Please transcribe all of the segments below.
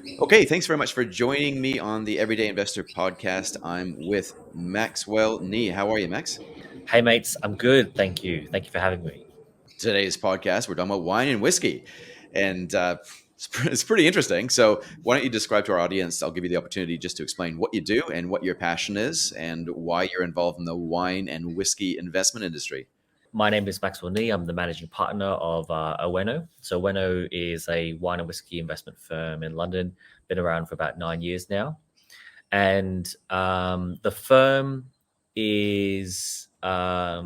Okay, thanks very much for joining me on the Everyday Investor podcast. I'm with Maxwell Nee. How are you, Max? Hey mates, I'm good, thank you. Thank you for having me. Today's podcast, we're talking about wine and whiskey, and it's pretty interesting. So, why don't you describe to our audience? I'll give you the opportunity just to explain what you do and what your passion is, and why you're involved in the wine and whiskey investment industry. My name is Maxwell Nee. I'm the managing partner of Oweno. So Oweno is a wine and whiskey investment firm in London. Been around for about 9 years now, and the firm is a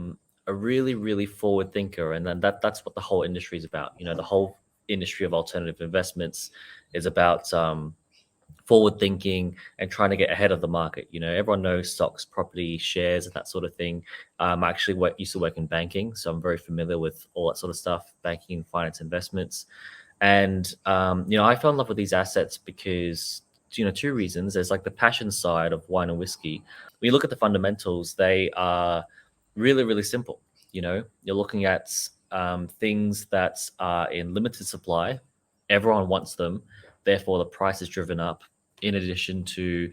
really forward thinker, and then that's what the whole industry is about. The whole industry of alternative investments is about forward thinking and trying to get ahead of the market. Everyone knows stocks, property, shares, and that sort of thing. I actually used to work in banking, so I'm very familiar with all that sort of stuff, banking, finance, investments. And I fell in love with these assets because two reasons. There's like the passion side of wine and whiskey. When you look at the fundamentals, they are really simple. You're looking at things that are in limited supply. Everyone wants them, therefore the price is driven up. In addition to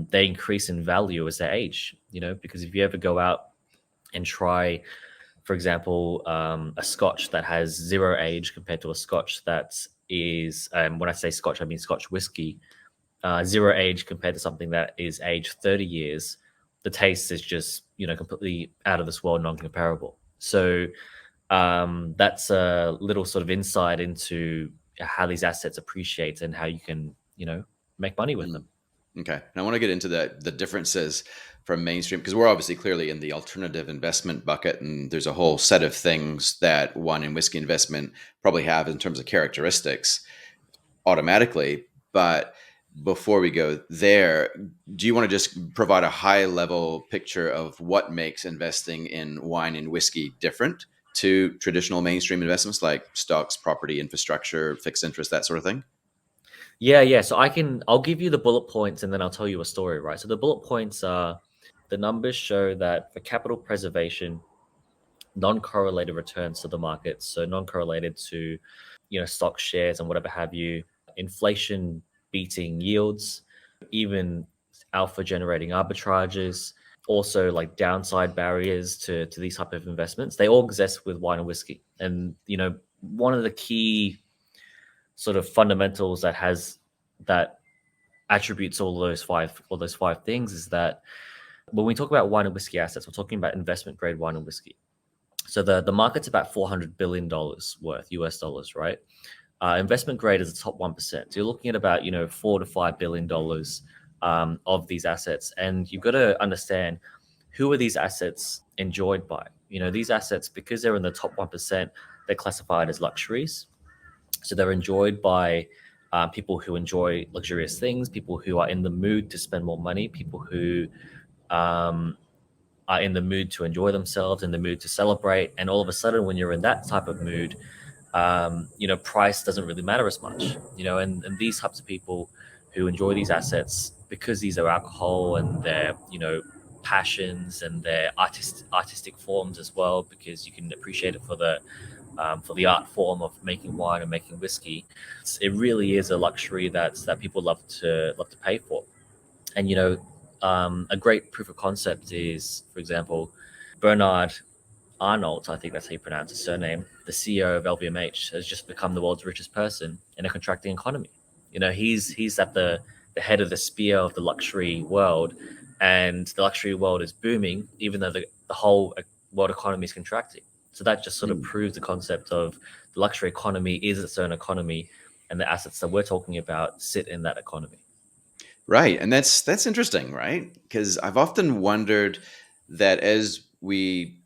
they increase in value as they age. Because if you ever go out and try, for example, a Scotch that has zero age compared to a Scotch that is, when I say Scotch, I mean Scotch whiskey, zero age compared to something that is aged 30 years, the taste is just, completely out of this world, non-comparable. So that's a little sort of insight into how these assets appreciate and how you can, make money with Mm. them. Okay, and I want to get into the differences from mainstream because we're obviously clearly in the alternative investment bucket, and there's a whole set of things that wine and whiskey investment probably have in terms of characteristics automatically. But before we go there, do you want to just provide a high level picture of what makes investing in wine and whiskey different to traditional mainstream investments like stocks, property, infrastructure, fixed interest, that sort of thing? Yeah. So I'll give you the bullet points and then I'll tell you a story, right? So the bullet points are the numbers show that for capital preservation, non-correlated returns to the market, so non-correlated to, stock shares and whatever have you, inflation beating yields, even alpha generating arbitrages, also like downside barriers to these type of investments. They all exist with wine and whiskey. And one of the key sort of fundamentals that attributes all those five things is that when we talk about wine and whiskey assets, we're talking about investment grade wine and whiskey. So the market's about $400 billion worth US dollars, right? Investment grade is the top 1%. So you're looking at about 4 to $5 billion of these assets, and you've got to understand who are these assets enjoyed by. These assets, because they're in the top 1%, they're classified as luxuries. So they're enjoyed by people who enjoy luxurious things, people who are in the mood to spend more money, people who um, are in the mood to enjoy themselves, in the mood to celebrate. And all of a sudden, when you're in that type of mood, price doesn't really matter as much. And these types of people who enjoy these assets because these are alcohol and they're, passions and their artistic forms as well, because you can appreciate it for the art form of making wine and making whiskey. It really is a luxury that people love to pay for. And a great proof of concept is, for example, Bernard Arnault, I think that's how you pronounce his surname, the CEO of LVMH, has just become the world's richest person in a contracting economy. He's at the head of the spear of the luxury world, and the luxury world is booming, even though the whole world economy is contracting. So that just sort of Hmm. proves the concept of the luxury economy is its own economy, and the assets that we're talking about sit in that economy. Right, and that's interesting, right? Because I've often wondered that as we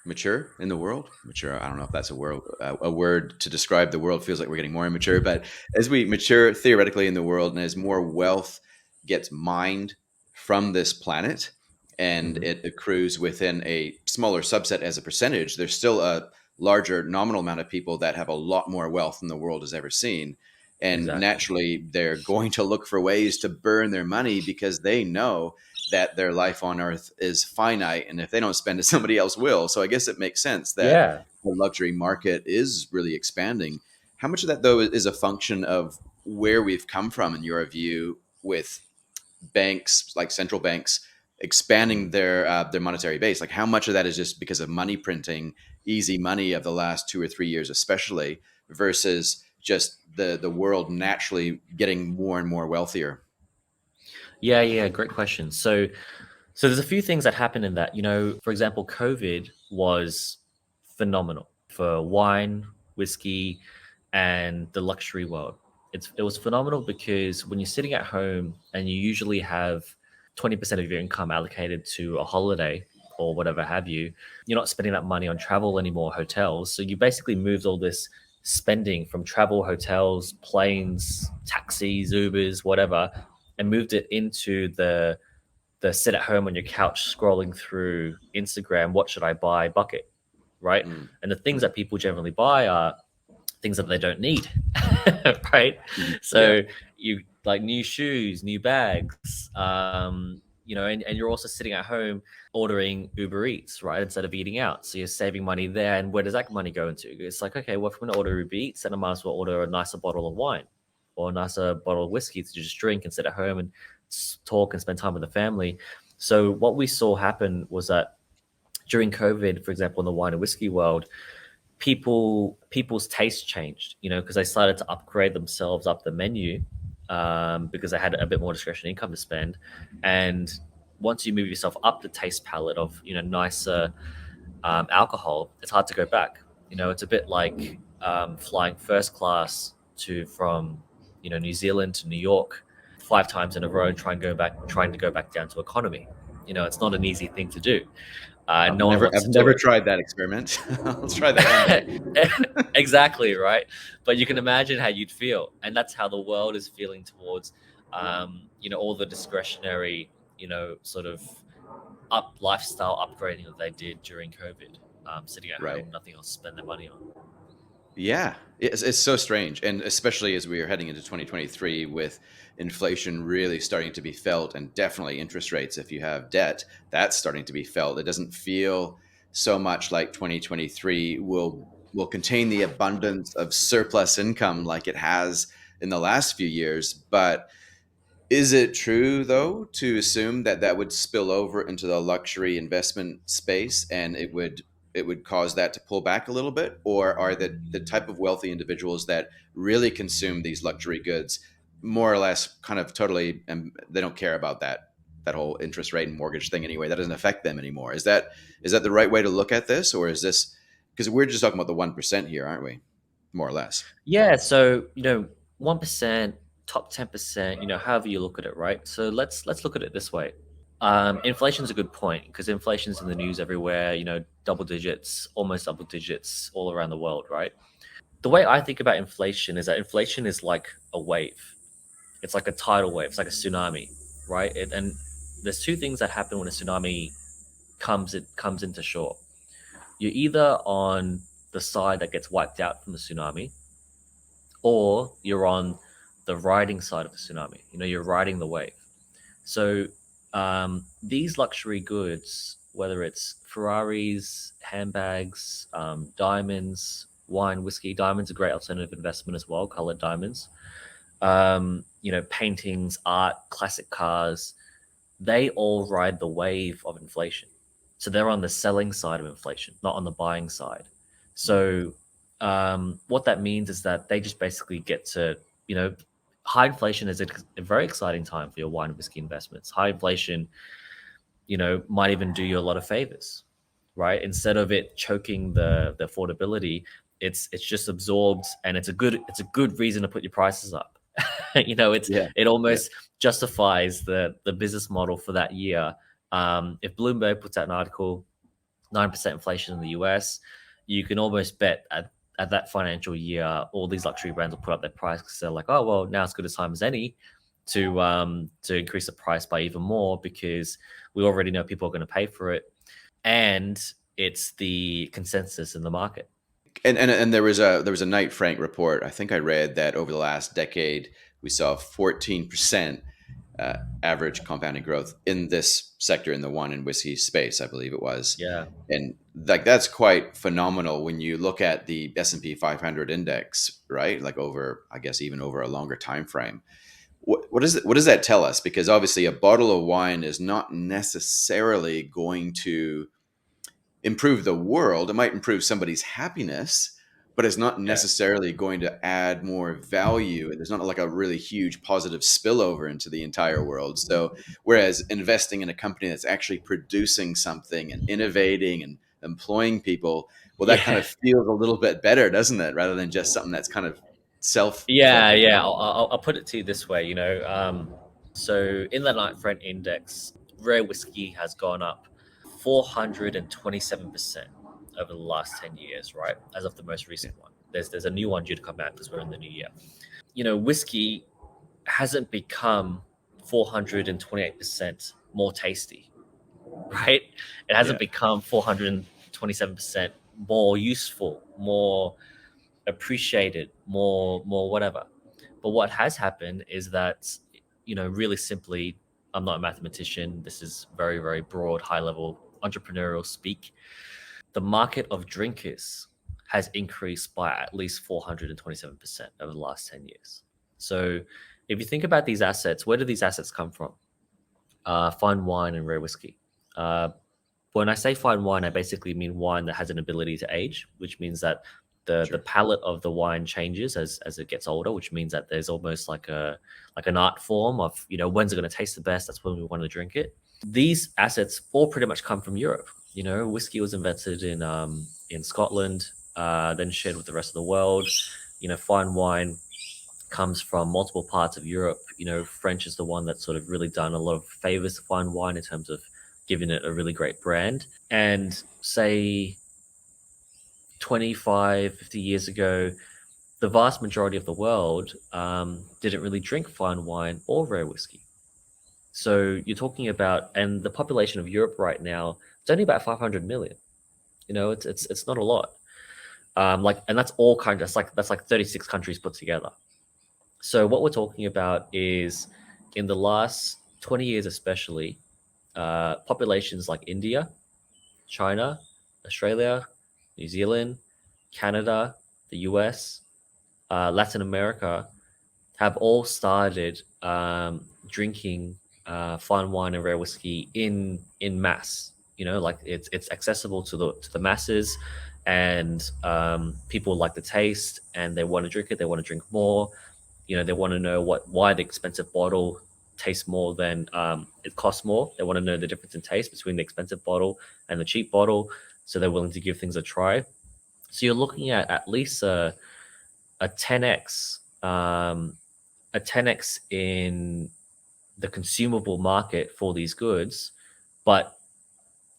mature in the world, mature, I don't know if that's a word to describe the world. Feels like we're getting more immature, but as we mature theoretically in the world, and as more wealth gets mined from this planet, and Mhm. it accrues within a smaller subset as a percentage, there's still a larger nominal amount of people that have a lot more wealth than the world has ever seen. And Exactly. naturally, they're going to look for ways to burn their money because they know that their life on earth is finite, and if they don't spend it, somebody else will. So I guess it makes sense that Yeah. the luxury market is really expanding. How much of that though is a function of where we've come from in your view with banks, like central banks, expanding Mm. their monetary base? Like how much of that is just because of money printing, easy money of the last 2 or 3 years, especially, versus just the world naturally getting more and more wealthier? Yeah, yeah, great question. So there's a few things that happen in that. For example, COVID was phenomenal for wine, whiskey, and the luxury world. It was phenomenal because when you're sitting at home and you usually have 20% of your income allocated to a holiday or whatever have you, you're not spending that money on travel anymore, hotels. So you basically moved all this spending from travel, hotels, planes, taxis, Ubers, whatever, and moved it into the sit at home on your couch scrolling through Instagram, what should I buy bucket, right? Mm, And the things mm, that people generally buy are things that they don't need, right? mhm. Yeah, So you like new shoes, new bags, and you're also sitting at home ordering Uber Eats, right? Instead of eating out. So you're saving money there. And where does that money go into? It's like, okay, well, if I'm going to order Uber Eats, then I might as well order a nicer bottle of wine or a nicer bottle of whiskey to just drink and sit at home and talk and spend time with the family. So what we saw happen was that during COVID, for example, in the wine and whiskey world, people's taste changed, because they started to upgrade themselves up the menu, because they had a bit more discretionary income to spend. And once you move yourself up the taste palette of nicer alcohol, it's hard to go back. It's a bit like flying first class to from New Zealand to New York 5 times in a row and trying to go back down to economy. It's not an easy thing to do. No one wants I've to do never it. tried that experiment. I'll try that one day. Exactly, right? But you can imagine how you'd feel, and that's how the world is feeling towards all the discretionary, sort of up lifestyle upgrading that they did during COVID, sitting at Right. home, nothing else to spend their money on. Yeah, it's so strange, and especially as we are heading into 2023 with inflation really starting to be felt, and definitely interest rates. If you have debt, that's starting to be felt. It doesn't feel so much like 2023 will contain the abundance of surplus income like it has in the last few years, but is it true, though, to assume that that would spill over into the luxury investment space and it would cause that to pull back a little bit? Or are the type of wealthy individuals that really consume these luxury goods more or less kind of totally, and they don't care about that whole interest rate and mortgage thing anyway? That doesn't affect them anymore. Is that the right way to look at this, or is this because we're just talking about the 1% here, aren't we? More or less. Yeah, so 1%, top 10%, however you look at it, right? So let's look at it this way. Inflation's a good point because inflation's in the news everywhere. Double digits, almost double digits, all around the world, right? The way I think about inflation is that inflation is like a wave. It's like a tidal wave. It's like a tsunami, right? And there's two things that happen when a tsunami comes into shore. You're either on the side that gets wiped out from the tsunami, or you're on the riding side of the tsunami. You're riding the wave. So these luxury goods, whether it's Ferraris, handbags, diamonds, wine, whiskey, diamonds, a great alternative investment as well, colored diamonds. Paintings, art, classic cars, they all ride the wave of inflation. So they're on the selling side of inflation, not on the buying side. So what that means is that they just basically get to, high inflation is a very exciting time for your wine and whiskey investments. High inflation, might even do you a lot of favors, right? Instead of it choking the affordability, it's just absorbed, and it's a good reason to put your prices up. Yeah. It Yeah. almost justifies the business model for that year. If Bloomberg puts out an article, 9% inflation in the US, you can almost bet at that financial year, all these luxury brands will put up their price because they're like, oh well, now it's good as time as any to increase the price by even more because we already know people are going to pay for it, and it's the consensus in the market. And there was a Knight Frank report. I think I read that over the last decade we saw 14% average compounding growth in this sector, in the wine and whiskey space, I believe it was. Yeah. And like that's quite phenomenal when you look at the S&P 500 index, right? Like over, I guess, even over a longer time frame. What does that tell us? Because obviously a bottle of wine is not necessarily going to improve the world. It might improve somebody's happiness, but it's not Yeah. necessarily going to add more value. There's not like a really huge positive spillover into the entire world. So, whereas investing in a company that's actually producing something and innovating and employing people, well, that kind Yeah. of feels a little bit better, doesn't it? Rather than just something that's kind of self Yeah, focused. yeah. I'll put it to you this way. So in the Night Friend Index, rare whiskey has gone up 427% over the last 10 years, right? As of the most Yeah, recent one. There's a new one due to come out because we're in the new year. Whiskey hasn't become 428% more tasty, right? It hasn't yeah, become 427% more useful, more appreciated, more whatever. But what has happened is that, really simply, I'm not a mathematician. This is very, very broad, high level entrepreneurial speak. The market of drinkers has increased by at least 427% over the last 10 years. So if you think about these assets, where do these assets come from? Fine wine and rare whiskey. Uh, when I say fine wine, I basically mean wine that has an ability to age, which means that the sure. palate of the wine changes as it gets older, which means that there's almost like an art form of, when's it going to taste the best? That's when we want to drink it. These assets all pretty much come from Europe. Whiskey was invented in Scotland, then shared with the rest of the world. Fine wine comes from multiple parts of Europe. French is the one that's sort of really done a lot of favors to fine wine in terms of giving it a really great brand. And say 25, 50 years ago, the vast majority of the world didn't really drink fine wine or rare whiskey. So you're talking about, and the population of Europe right now, it's only about 500 million. It's not a lot. And that's all kind of that's like 36 countries put together. So what we're talking about is in the last 20 years, especially, populations like India, China, Australia, New Zealand, Canada, the US, Latin America have all started drinking fine wine and rare whiskey in mass. Like it's accessible to the masses, and people like the taste, and they want to drink it. They want to drink more. They want to know why the expensive bottle tastes more than it costs more. They want to know the difference in taste between the expensive bottle and the cheap bottle, so they're willing to give things a try. So you're looking at least a 10x a 10x in the consumable market for these goods, but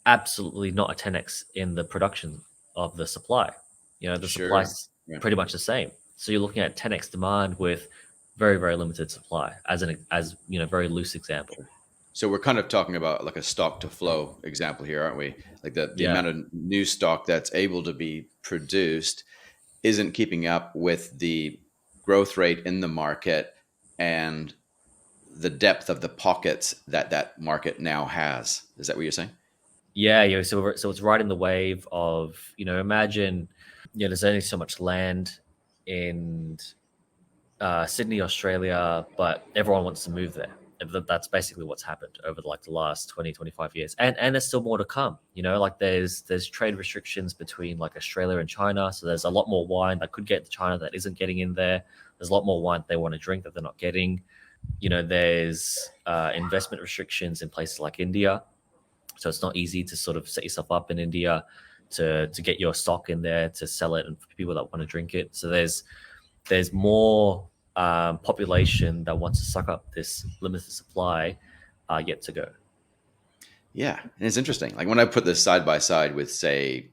absolutely not a 10x in the production of the supply. The Sure. supply's Yeah. pretty much the same. So you're looking at 10x demand with very, very limited supply as very loose example. So we're kind of talking about like a stock to flow example here, aren't we? Like the Yeah. amount of new stock that's able to be produced isn't keeping up with the growth rate in the market and the depth of the pockets that that market now has. Is that what you're saying? Yeah, so it's riding the wave of, imagine, there's only so much land in Sydney, Australia, but everyone wants to move there. That's basically what's happened over the last 20, 25 years. And there's still more to come. Like there's trade restrictions between like Australia and China. So there's a lot more wine that could get to China that isn't getting in there. There's a lot more wine they want to drink that they're not getting. There's investment restrictions in places like India. So it's not easy to sort of set yourself up in India to get your stock in there to sell it and for people that want to drink it. So there's more population that wants to suck up this limited supply yet to go. Yeah, and it's interesting. Like when I put this side by side with, say,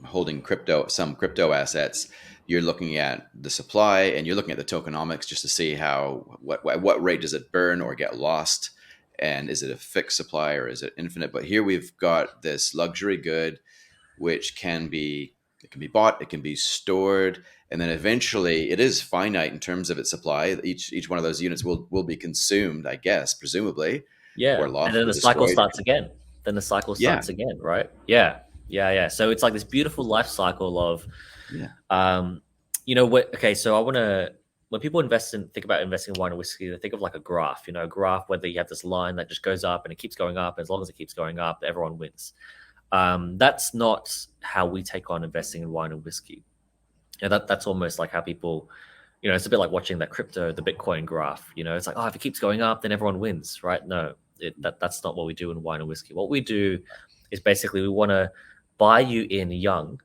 holding some crypto assets, you're looking at the supply and you're looking at the tokenomics just to see how what rate does it burn or get lost, and is it a fixed supply or is it infinite? But here we've got this luxury good, which can be bought, it can be stored, and then eventually it is finite in terms of its supply. Each one of those units will be consumed, I guess, presumably, or Yeah, and lost then or the cycle destroyed. starts again. Then the cycle Yeah, starts again, right? Yeah, Yeah. So it's like this beautiful life cycle of, Yeah. um, what? Okay, so I want to. When people think about investing in wine and whiskey, they think of like a graph. A graph where you have this line that just goes up and it keeps going up. As long as it keeps going up, everyone wins. That's not how we take on investing in wine and whiskey. That's almost like how people, it's a bit like watching that crypto, the Bitcoin graph. It's like, oh, if it keeps going up, then everyone wins, right? No, that's not what we do in wine and whiskey. What we do is basically we want to buy you in young,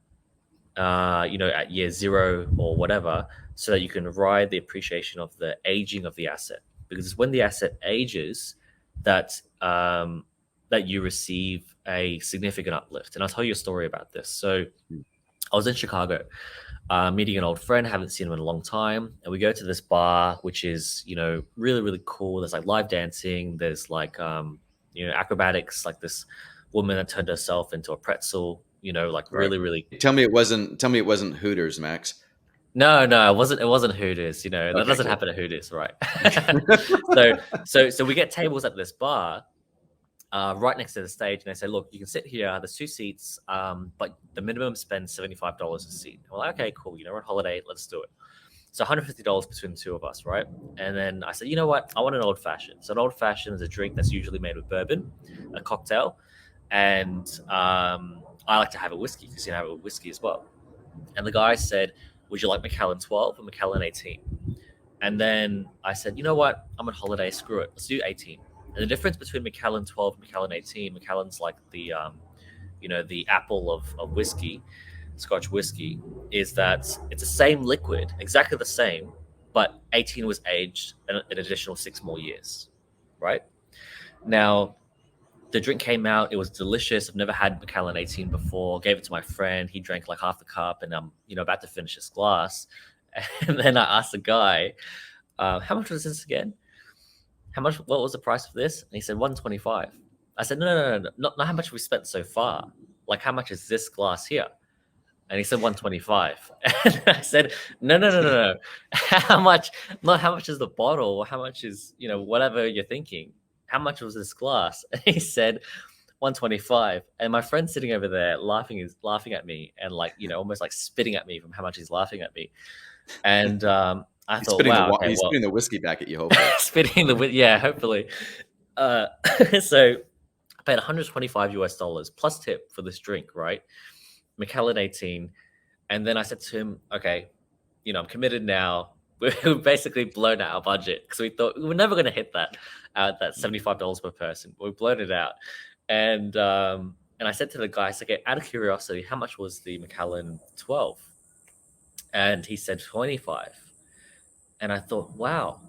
at year zero or whatever, so that you can ride the appreciation of the aging of the asset. Because it's when the asset ages that that you receive a significant uplift. And I'll tell you a story about this. So Mm. I was in Chicago, meeting an old friend, haven't seen him in a long time, and we go to this bar, which is really really cool. There's like live dancing, there's like acrobatics, like this woman that turned herself into a pretzel, like All right. really really. Tell me it wasn't Hooters, Max. No, it wasn't Hooters. That Okay, doesn't cool. happen at Hooters, right? So we get tables at this bar, right next to the stage, and they say, "Look, you can sit here. There's two seats, but the minimum spend $75 a seat." And we're like, "Okay, cool. We're on holiday. Let's do it." So $150 between the two of us, right? And then I said, "You know what? I want an old fashioned." So an old fashioned is a drink that's usually made with bourbon, a cocktail, and I like to have a whiskey because have it with whiskey as well. And the guy said, "Would you like Macallan 12 or Macallan 18?" And then I said, "You know what? I'm on holiday. Screw it. Let's do 18." And the difference between Macallan 12 and Macallan 18, Macallan's like the apple of whiskey, Scotch whiskey, is that it's the same liquid, exactly the same, but 18 was aged an additional 6 more years, right? Now, the drink came out. It was delicious. I've never had Macallan 18 before. Gave it to my friend. He drank like half the cup, and I'm about to finish his glass. And then I asked the guy, "How much was this again? How much? What was the price of this?" And he said 125. I said, "No, not how much we spent so far. Like how much is this glass here?" And he said 125. And I said, "No. How much? Not how much is the bottle, or how much is whatever you're thinking. How much was this glass?" And he said 125. And my friend sitting over there laughing at me, and like almost like spitting at me from how much he's laughing at me. And I He's thought, spitting the wow, wa- okay, he's well, spitting the whiskey back at you, hopefully. spitting yeah, hopefully. Uh, so I paid 125 US dollars plus tip for this drink, right? Macallan 18. And then I said to him, "Okay, I'm committed now." We've basically blown out our budget because we thought we were never going to hit that $75 per person. We've blown it out. And I said to the guy, "Okay, out of curiosity, how much was the Macallan 12?" And he said 25. And I thought, wow.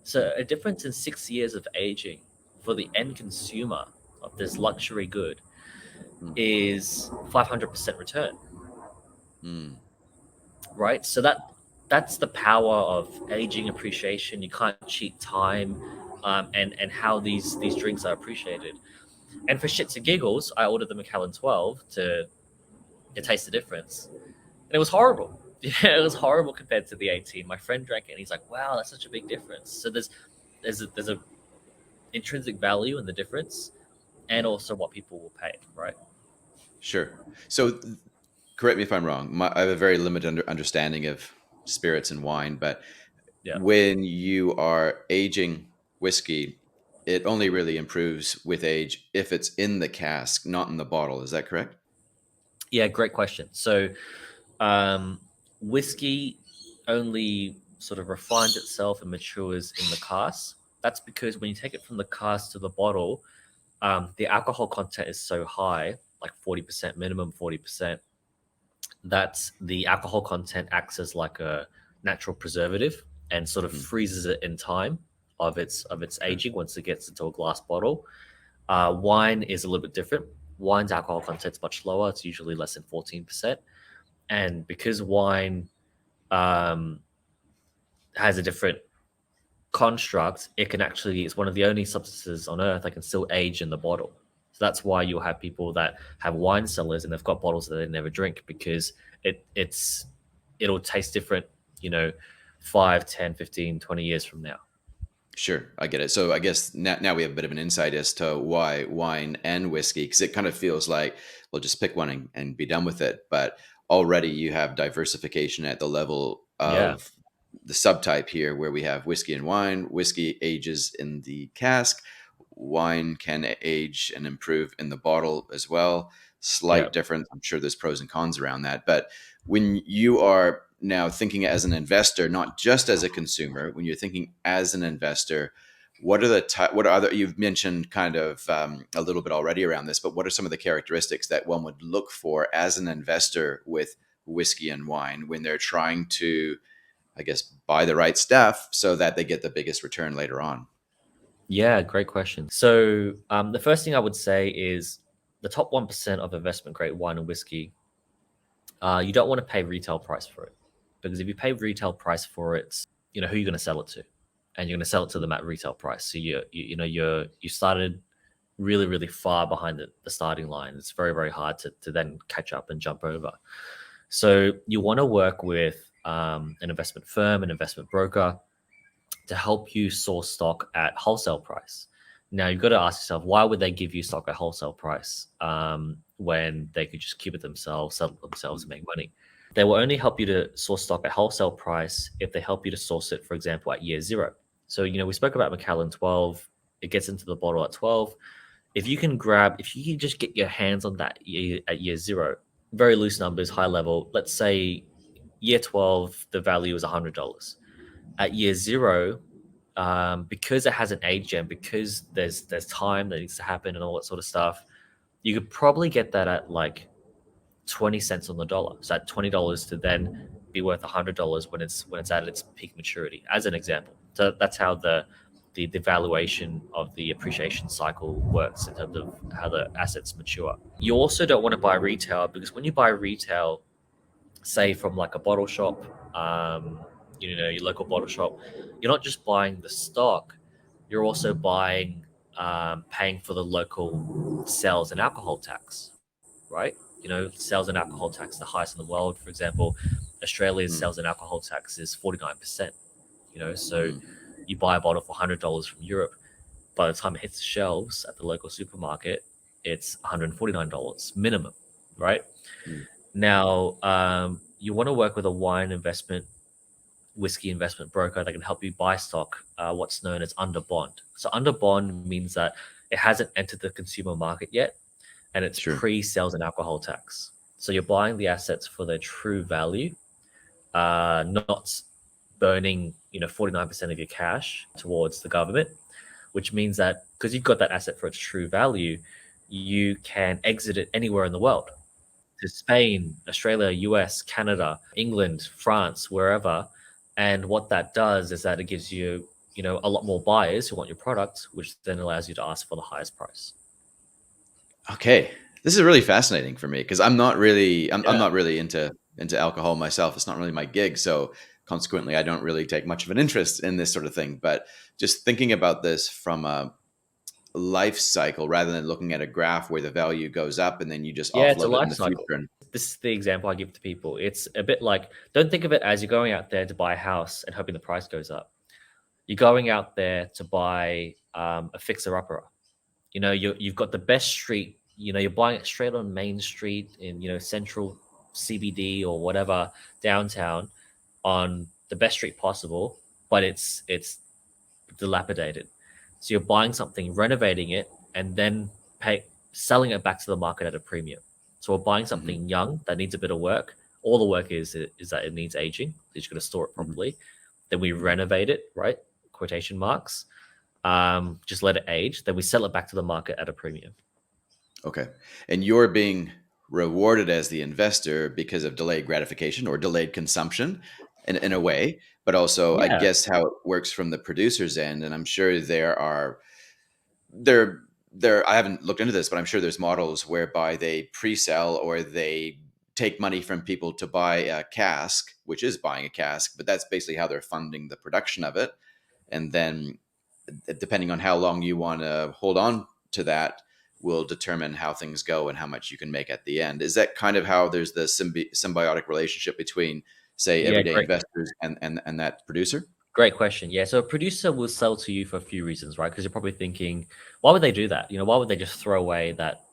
So a difference in 6 years of aging for the end consumer of this luxury good Mm. is 500% return, Mm. right? So that's the power of aging appreciation. You can't cheat time, and how these drinks are appreciated. And for shits and giggles, I ordered the Macallan 12 to taste the difference, and it was horrible. Yeah, it was horrible compared to the 18. My friend drank it, and he's like, "Wow, that's such a big difference." So there's a intrinsic value in the difference, and Yeah. also what people will pay, right? Sure. So, correct me if I'm wrong. I have a very limited understanding of spirits and wine, but Yeah. when you are aging whiskey, it only really improves with age if it's in the cask, not in the bottle. Is that correct? Yeah, great question. So, um, whiskey only sort of refines itself and matures in the cask. That's because when you take it from the cask to the bottle, the alcohol content is so high, like 40% minimum, 40%, that the alcohol content acts as like a natural preservative and sort of Mm. freezes it in time of its Okay. aging once it gets into a glass bottle. Wine is a little bit different. Wine's alcohol content's much lower. It's usually less than 14%. And because wine um, has a different construct, it's one of the only substances on earth that can still age in the bottle. So that's why you'll have people that have wine cellars and they've got bottles that they never drink because it'll taste different, you know, 5, 10, 15, 20 years from now. Sure, I get it. So I guess now we have a bit of an insight as to why wine and whiskey, because it kind of feels like, well, just pick one and be done with it. But already you have diversification at the level Yeah, of the subtype here, where we have whiskey and wine. Whiskey ages in the cask. Wine can age and improve in the bottle as well. yeah, Slight difference. I'm sure there's pros and cons around that. But when you are now thinking as an investor, not just as a consumer, when you're thinking as an investor, what are what are other, you've mentioned kind of a little bit already around this, but what are some of the characteristics that one would look for as an investor with whiskey and wine when they're trying to, I guess, buy the right stuff so that they get the biggest return later on? yeah. Great question. So the first thing I would say is the top 1% of investment grade wine and whiskey. You don't want to pay retail price for it, because if you pay retail price for it, you know who you're going to sell it to, and you're going to sell it to them at retail price. So you started really far behind the starting line. It's very hard to then catch up and jump over. So you want to work with an investment firm, an investment broker, to help you source stock at wholesale price. Now you've got to ask yourself, why would they give you stock at wholesale price when they could just keep it themselves, sell it themselves, and make money? They will only help you to source stock at wholesale price if they help you to source it, for example, at year zero. So we spoke about Macallan 12. It gets into the bottle at 12. If you can just get your hands on that at year zero, very loose numbers, high level. Let's say year 12, the value is $100. At year zero, because it hasn't aged yet, because there's time that needs to happen and all that sort of stuff, you could probably get that at like 20 cents on the dollar. So at $20 to then be worth $100 when it's at its peak maturity, as an example. So that's how the valuation of the appreciation cycle works in terms of how the assets mature. You also don't want to buy retail, because when you buy retail, say from like a bottle shop, your local bottle shop, you're not just buying the stock, you're also paying for the local sales and alcohol tax, right? Sales and alcohol tax, the highest in the world. For example, Australia's Mm, sales and alcohol tax is 49%. So mm, you buy a bottle for $100 from Europe. By the time it hits the shelves at the local supermarket, it's $149 minimum, right? mm. Now, you want to work with a whiskey investment broker that can help you buy stock, what's known as under bond. So, under bond means that it hasn't entered the consumer market yet, and it's Sure. pre sales and alcohol tax. So, you're buying the assets for their true value, not burning 49% of your cash towards the government, which means that because you've got that asset for its true value, you can exit it anywhere in the world, to Spain, Australia, US, Canada, England, France, wherever. And what that does is that it gives you a lot more buyers who want your product, which then allows you to ask for the highest price. Okay. This is really fascinating for me because I'm Yeah. not really into alcohol myself. It's not really my gig. So consequently, I don't really take much of an interest in this sort of thing. But just thinking about this from a life cycle rather than looking at a graph where the value goes up and then you just Yeah, it's a offload it in life the cycle. future. And This is the example I give to people. It's a bit like, don't think of it as you're going out there to buy a house and hoping the price goes up. You're going out there to buy a fixer upper. You've got the best street. You're buying it straight on Main Street in central CBD or whatever, downtown, on the best street possible, but it's dilapidated. So you're buying something, renovating it, and then selling it back to the market at a premium. So we're buying Mhm, something young that needs a bit of work. All the work is that it needs aging. So you're just going to store it mhm, properly. Then we mhm. renovate it, right? Quotation marks. Just let it age. Then we sell it back to the market at a premium. Okay. And you're being rewarded as the investor because of delayed gratification or delayed consumption in a way, but also I Yeah, guess how it works from the producer's end. And I'm sure there I haven't looked into this, but I'm sure there's models whereby they pre-sell or they take money from people to buy a cask, which is buying a cask, but that's basically how they're funding the production of it. And then depending on how long you want to hold on to that will determine how things go and how much you can make at the end. Is that kind of how there's the symbiotic relationship between, say, yeah, everyday great. investors and that producer? Great question. Yeah, so a producer will sell to you for a few reasons, right? Because you're probably thinking, why would they do that? Why would they just throw away that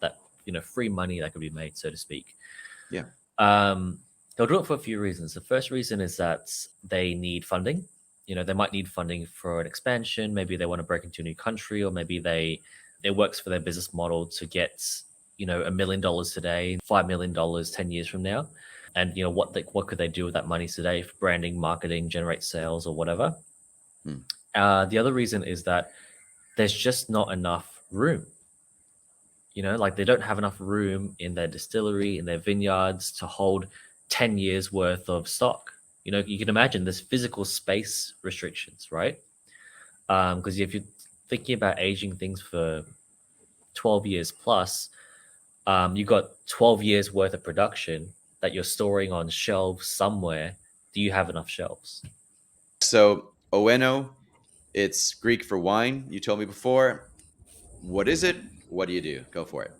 free money that could be made, so to speak? Yeah. Um, they'll do it for a few reasons. The first reason is that they need funding. They might need funding for an expansion. Maybe they want to break into a new country, or maybe it works for their business model to get $1 million today, $5 million 10 years from now, and what could they do with that money today for branding, marketing, generate sales, or whatever. Hmm. The other reason is that there's just not enough room. Like they don't have enough room in their distillery, in their vineyards to hold 10 years worth of stock. You can imagine there's physical space restrictions, right? Because if you're thinking about aging things for 12 years plus, you've got 12 years worth of production that you're storing on shelves somewhere. Do you have enough shelves? So Oeno, it's Greek for wine. You told me before. What is it? What do you do? Go for it.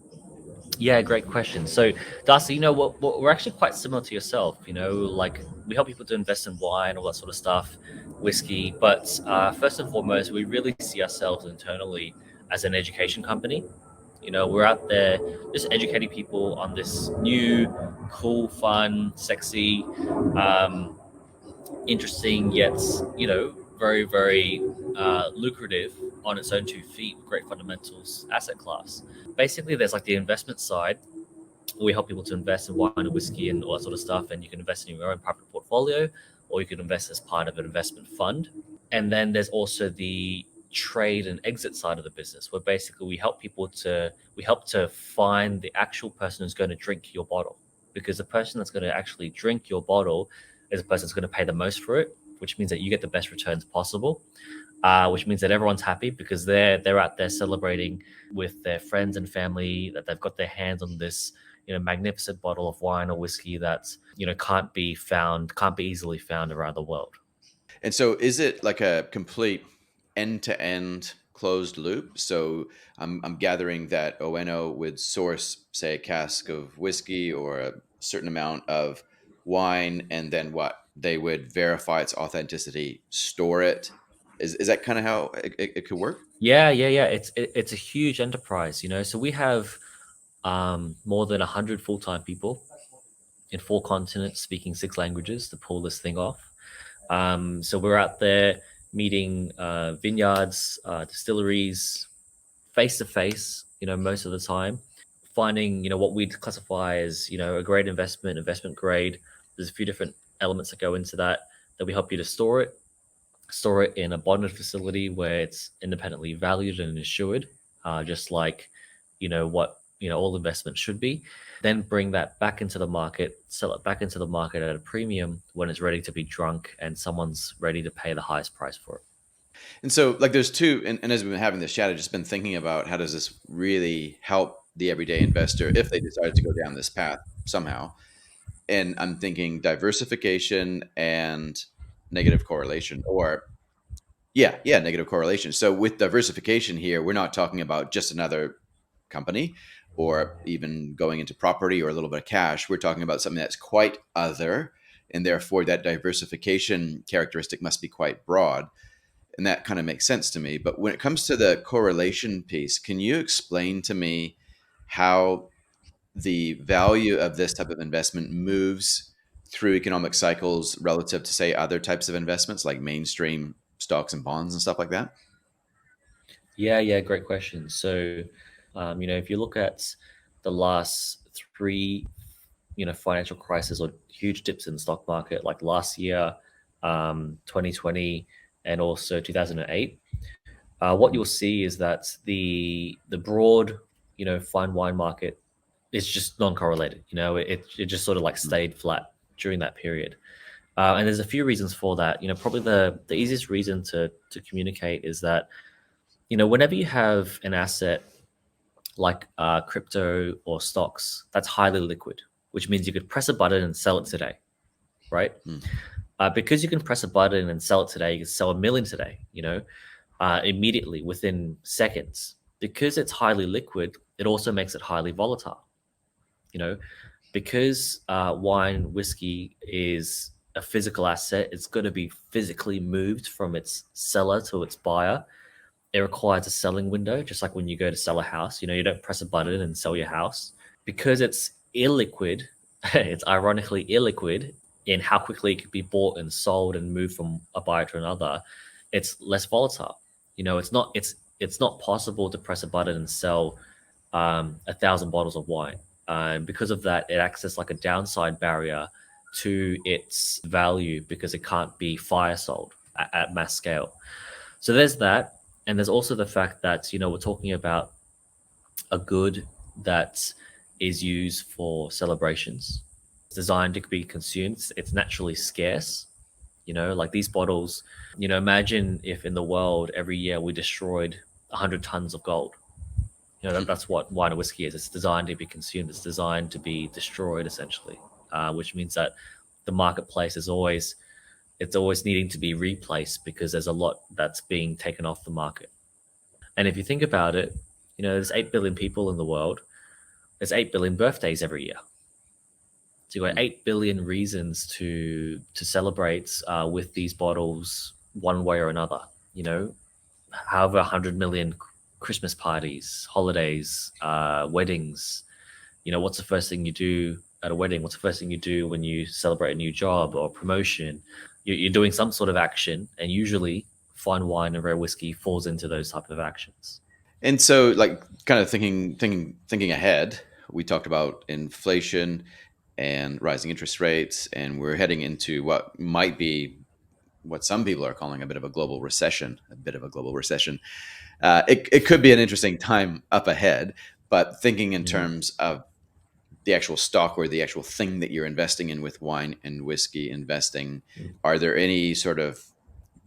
Yeah, great question. So, Darcy, we're actually quite similar to yourself. Like we help people to invest in wine, all that sort of stuff, whiskey. But first and foremost, we really see ourselves internally as an education company. We're out there just educating people on this new, cool, fun, sexy, um, interesting, yet very, very lucrative on its own 2 feet, great fundamentals asset class. Basically, there's like the investment side. We help people to invest in wine and whiskey and all that sort of stuff, and you can invest in your own private portfolio, or you can invest as part of an investment fund. And then there's also the trade and exit side of the business, where basically we help to find the actual person who's going to drink your bottle, because the person that's going to actually drink your bottle is the person that's going to pay the most for it, which means that you get the best returns possible. Which means that everyone's happy because they're out there celebrating with their friends and family that they've got their hands on this magnificent bottle of wine or whiskey that can't be easily found around the world. And so is it like a complete end-to-end closed loop? So I'm gathering that Oeno would source, say, a cask of whiskey or a certain amount of wine, and then what? They would verify its authenticity, store it. Is that kind of how it could work? Yeah. It's a huge enterprise. So we have more than 100 full-time people in 4 continents speaking 6 languages to pull this thing off. So we're out there meeting vineyards, distilleries, face to face. Most of the time, finding what we'd classify as a great investment grade. There's a few different elements that go into that we help you to store it in a bonded facility where it's independently valued and assured, just like what all investments should be. Then bring that back into the market, sell it back into the market at a premium when it's ready to be drunk and someone's ready to pay the highest price for it. And so, like, there's two, and as we've been having this chat, I've just been thinking about how does this really help the everyday investor if they decided to go down this path somehow. And I'm thinking diversification and negative correlation, or yeah, negative correlation. So with diversification here, we're not talking about just another company or even going into property or a little bit of cash. We're talking about something that's quite other, and therefore that diversification characteristic must be quite broad. And that kind of makes sense to me. But when it comes to the correlation piece, can you explain to me how the value of this type of investment moves through economic cycles relative to, say, other types of investments like mainstream stocks and bonds and stuff like that? Yeah, great question. So, if you look at the last three, financial crisis or huge dips in the stock market, like last year, 2020, and also 2008, what you'll see is that the broad, fine wine market is just non-correlated. It just sort of like Mm. stayed flat during that period. And there's a few reasons for that. Probably the easiest reason to communicate is that whenever you have an asset like crypto or stocks that's highly liquid, which means you could press a button and sell it today, right? Mm. Because you can press a button and sell it today, you can sell 1 million today, immediately within seconds. Because it's highly liquid, it also makes it highly volatile. You know, because wine, whiskey is a physical asset. It's got to be physically moved from its seller to its buyer. It requires a selling window, just like when you go to sell a house. You don't press a button and sell your house. Because it's illiquid, it's ironically illiquid in how quickly it could be bought and sold and moved from a buyer to another. It's less volatile. It's not possible to press a button and sell 1,000 bottles of wine. Because of that, it acts as like a downside barrier to its value because it can't be fire sold at mass scale. So there's that. And there's also the fact that, we're talking about a good that is used for celebrations. It's designed to be consumed. It's naturally scarce. Like these bottles, imagine if in the world every year we destroyed 100 tons of gold. That's what wine and whiskey is. It's designed to be consumed. It's designed to be destroyed, essentially, which means that the marketplace is always needing to be replaced because there's a lot that's being taken off the market. And if you think about it, there's 8 billion people in the world. There's 8 billion birthdays every year. So you've got 8 billion reasons to celebrate with these bottles one way or another. However, 100 million Christmas parties, holidays, weddings. What's the first thing you do at a wedding? What's the first thing you do when you celebrate a new job or promotion? You're doing some sort of action, and usually fine wine and rare whiskey falls into those type of actions. And so, like, kind of thinking ahead, we talked about inflation and rising interest rates, and we're heading into what might be what some people are calling a bit of a global recession. It could be an interesting time up ahead, but thinking in terms of the actual stock or the actual thing that you're investing in with wine and whiskey investing, are there any sort of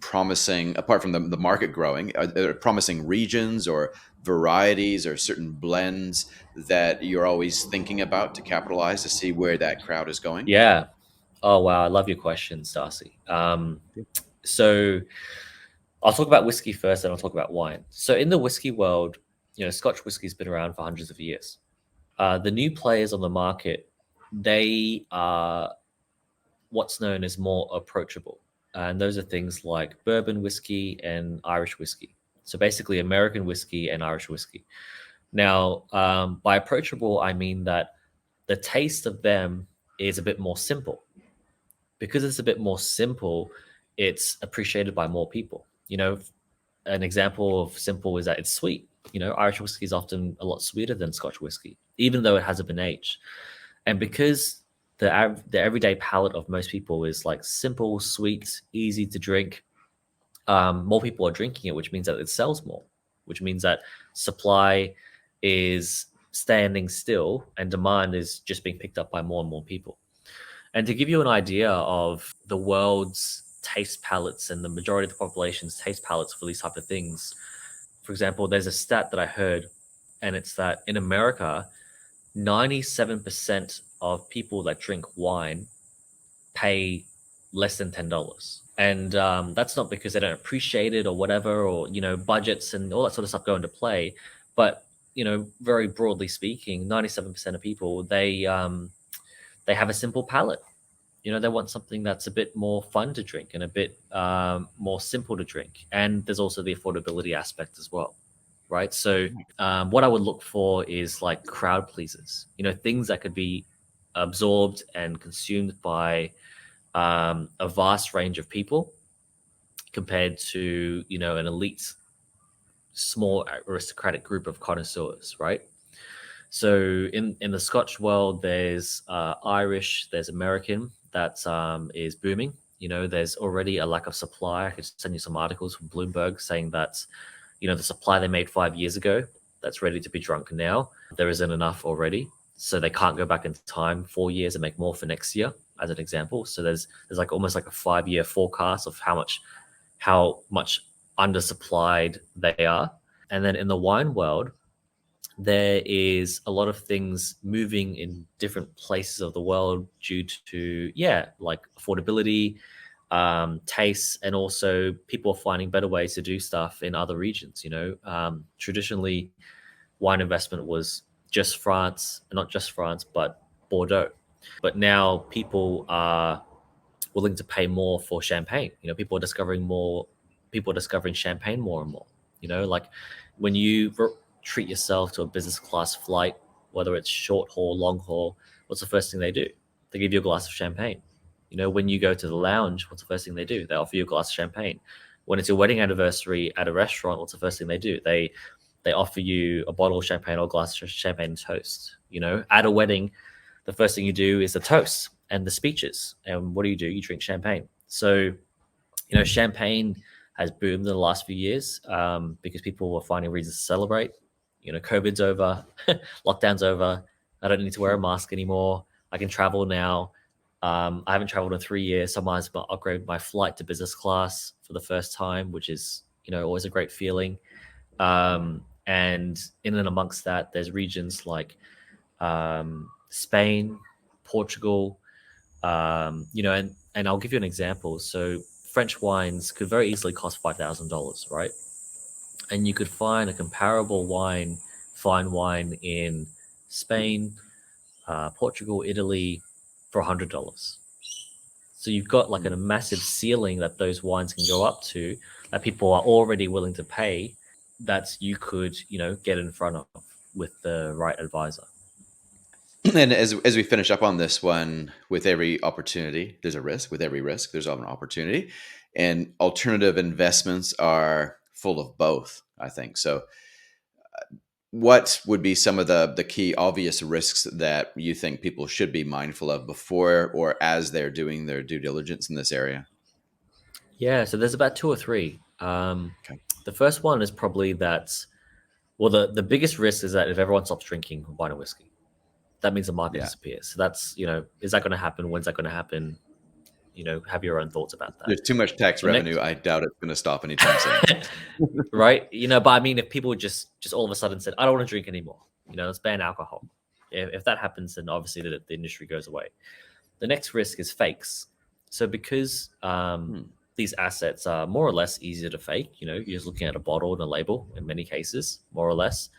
promising, apart from the market growing, are there promising regions or varieties or certain blends that you're always thinking about to capitalize to see where that crowd is going? Yeah. Oh wow, I love your questions, Darcy. So I'll talk about whiskey first, and I'll talk about wine. So in the whiskey world, Scotch whiskey's been around for hundreds of years. The new players on the market, they are what's known as more approachable, and those are things like bourbon whiskey and Irish whiskey. So basically, American whiskey and Irish whiskey. Now, by approachable, I mean that the taste of them is a bit more simple. Because it's a bit more simple, it's appreciated by more people. An example of simple is that it's sweet. Irish whiskey is often a lot sweeter than Scotch whiskey, even though it hasn't been aged. And because the everyday palate of most people is like simple, sweet, easy to drink, more people are drinking it, which means that it sells more, which means that supply is standing still and demand is just being picked up by more and more people. And to give you an idea of the world's taste palettes and the majority of the population's taste palettes for these type of things, for example, there's a stat that I heard, and it's that in America, 97% of people that drink wine pay less than $10. And that's not because they don't appreciate it or whatever, or, budgets and all that sort of stuff go into play. But, very broadly speaking, 97% of people, they have a simple palate. They want something that's a bit more fun to drink and a bit more simple to drink. And there's also the affordability aspect as well, right? So what I would look for is like crowd pleasers, things that could be absorbed and consumed by a vast range of people compared to, an elite, small aristocratic group of connoisseurs, right? So in the Scotch world, there's Irish, there's American that is booming. There's already a lack of supply. I could send you some articles from Bloomberg saying that, the supply they made 5 years ago that's ready to be drunk now, there isn't enough already. So they can't go back in time 4 years and make more for next year, as an example. So there's like almost like a 5-year forecast of how much undersupplied they are. And then in the wine world, there is a lot of things moving in different places of the world due to, like affordability, tastes, and also people are finding better ways to do stuff in other regions. Traditionally, wine investment was just France, not just France, but Bordeaux. But now people are willing to pay more for champagne. People are discovering more. People are discovering champagne more and more. Like when you treat yourself to a business class flight, whether it's short haul, long haul, what's the first thing they do? They give you a glass of champagne. When you go to the lounge, what's the first thing they do? They offer you a glass of champagne. When it's your wedding anniversary at a restaurant, what's the first thing they do? They offer you a bottle of champagne or a glass of champagne and toast. At a wedding, the first thing you do is the toast and the speeches. And what do? You drink champagne. So, champagne has boomed in the last few years because people were finding reasons to celebrate. COVID's over, lockdown's over. I don't need to wear a mask anymore. I can travel now. I haven't traveled in 3 years, so I might as well upgrade my flight to business class for the first time, which is, always a great feeling. And in and amongst that, there's regions like Spain, Portugal, and I'll give you an example. So French wines could very easily cost $5,000, right? And you could find a comparable fine wine in Spain, Portugal, Italy for $100. So you've got like a massive ceiling that those wines can go up to that people are already willing to pay that you could, get in front of with the right advisor. And as we finish up on this one, with every opportunity, there's a risk. With every risk, there's often an opportunity. And alternative investments are full of both, I think. So what would be some of the key obvious risks that you think people should be mindful of before or as they're doing their due diligence in this area? Yeah, so there's about two or three. Okay. The first one is probably that, well, the biggest risk is that if everyone stops drinking wine and whiskey, that means the market Yeah. disappears. So that's, is that going to happen? When's that going to happen? Have your own thoughts about that. There's too much tax revenue. I doubt it's going to stop anytime soon. Right? But I mean, if people just all of a sudden said, I don't want to drink anymore, let's ban alcohol. If that happens, then obviously the industry goes away. The next risk is fakes. So because these assets are more or less easier to fake, you're just looking at a bottle and a label in many cases, more or less.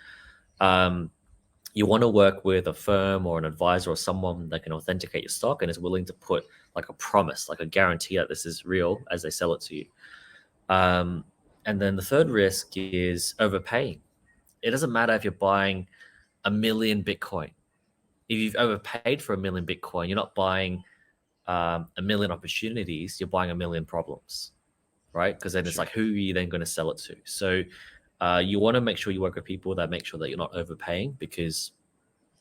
You want to work with a firm or an advisor or someone that can authenticate your stock and is willing to put like a promise, like a guarantee that this is real as they sell it to you. And then the third risk is overpaying. It doesn't matter if you're buying 1 million Bitcoin. If you've overpaid for 1 million Bitcoin, you're not buying 1 million opportunities, you're buying 1 million problems, right? Because then it's like, who are you then going to sell it to? So you want to make sure you work with people that make sure that you're not overpaying, because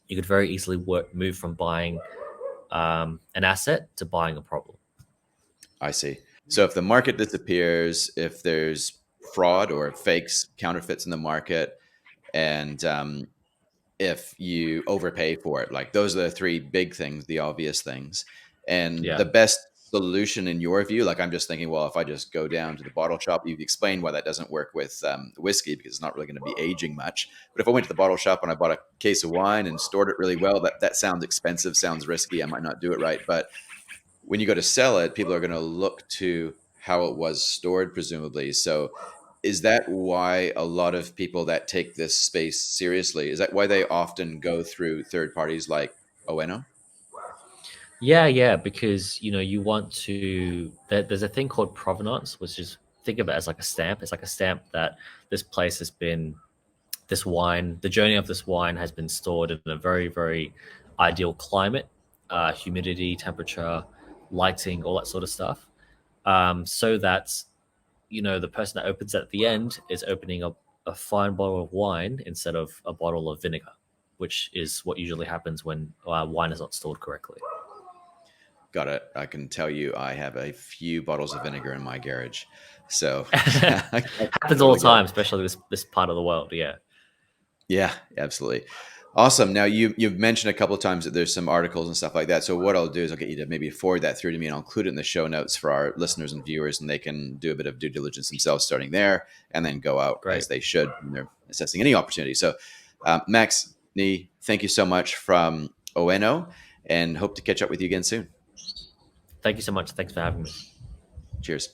you could very easily move from buying an asset to buying a problem. I see. So if the market disappears, if there's fraud or fakes, counterfeits in the market, and if you overpay for it, like those are the three big things, the obvious things. And Yeah. the best solution in your view, like I'm just thinking, well, if I just go down to the bottle shop, you've explained why that doesn't work with whiskey because it's not really going to be aging much. But if I went to the bottle shop and I bought a case of wine and stored it really well, that sounds expensive, sounds risky. I might not do it right. But when you go to sell it, people are going to look to how it was stored, presumably. So is that why a lot of people that take this space seriously, is that why they often go through third parties like Oeno? Yeah, because you want to. There's a thing called provenance, which is, think of it as like a stamp. It's like a stamp that this place has been, this wine, the journey of this wine has been stored in a very, very ideal climate, humidity, temperature, lighting, all that sort of stuff, so that the person that opens at the end is opening a fine bottle of wine instead of a bottle of vinegar, which is what usually happens when wine is not stored correctly. Got it. I can tell you I have a few bottles of vinegar in my garage. So yeah, I Happens all totally the get it. time, especially this part of the world. Yeah. Yeah, absolutely. Awesome. Now you've mentioned a couple of times that there's some articles and stuff like that. So what I'll do is I'll get you to maybe forward that through to me, and I'll include it in the show notes for our listeners and viewers, and they can do a bit of due diligence themselves starting there, and then go out Great. as they should when they're assessing any opportunity. So Max Nee, thank you so much from Oeno, and hope to catch up with you again soon. Thank you so much. Thanks for having me. Cheers.